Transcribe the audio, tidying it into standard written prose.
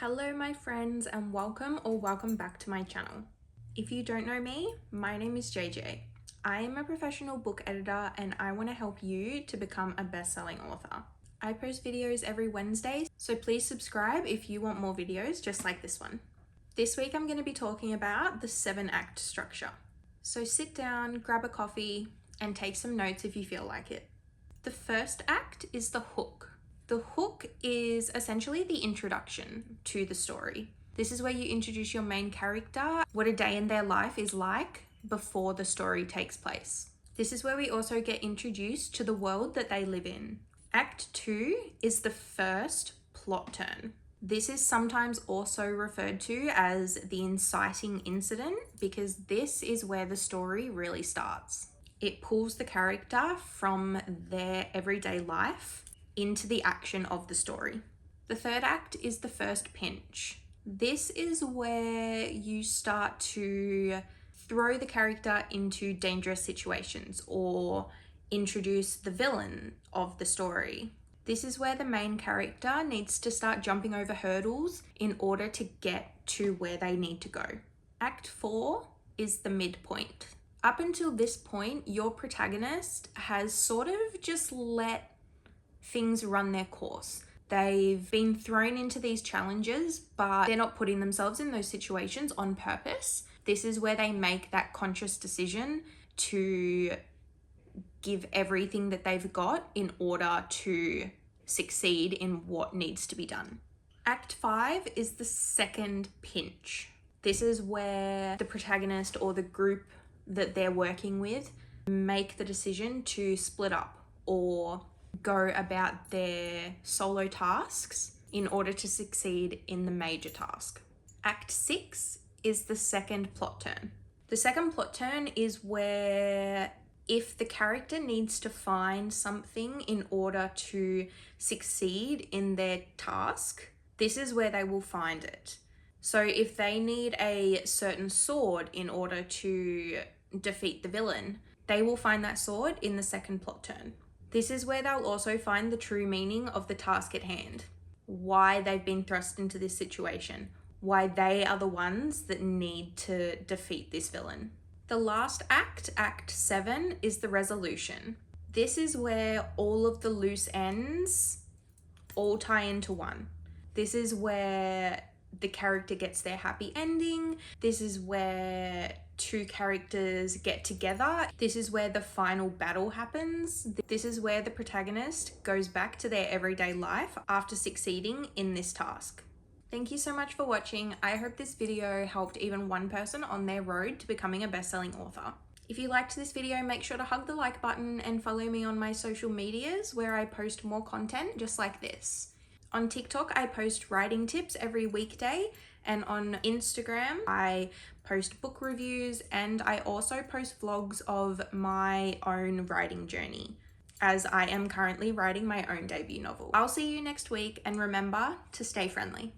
Hello my friends and welcome back to my channel. If you don't know me, my name is JJ. I am a professional book editor and I want to help you to become a best-selling author. I post videos every Wednesday, so please subscribe if you want more videos just like this one. This week I'm going to be talking about the 7-act structure. So sit down, grab a coffee, and take some notes if you feel like it. The first act is the hook. The hook is essentially the introduction to the story. This is where you introduce your main character, what a day in their life is like before the story takes place. This is where we also get introduced to the world that they live in. Act 2 is the first plot turn. This is sometimes also referred to as the inciting incident because this is where the story really starts. It pulls the character from their everyday life into the action of the story. The third act is the first pinch. This is where you start to throw the character into dangerous situations or introduce the villain of the story. This is where the main character needs to start jumping over hurdles in order to get to where they need to go. Act 4 is the midpoint. Up until this point, your protagonist has sort of just let things run their course. They've been thrown into these challenges, but they're not putting themselves in those situations on purpose. This is where they make that conscious decision to give everything that they've got in order to succeed in what needs to be done. Act 5 is the second pinch. This is where the protagonist or the group that they're working with make the decision to split up or go about their solo tasks in order to succeed in the major task. Act 6 is the second plot turn. The second plot turn is where if the character needs to find something in order to succeed in their task, this is where they will find it. So if they need a certain sword in order to defeat the villain, they will find that sword in the second plot turn. This is where they'll also find the true meaning of the task at hand, why they've been thrust into this situation, why they are the ones that need to defeat this villain. The last act, Act 7, is the resolution. This is where all of the loose ends all tie into one. This is where the character gets their happy ending. This is where two characters get together. This is where the final battle happens. This is where the protagonist goes back to their everyday life after succeeding in this task. Thank you so much for watching. I hope this video helped even one person on their road to becoming a best-selling author. If you liked this video, make sure to hug the like button and follow me on my social medias where I post more content just like this. On TikTok, I post writing tips every weekday, and on Instagram, I post book reviews, and I also post vlogs of my own writing journey, as I am currently writing my own debut novel. I'll see you next week, and remember to stay friendly.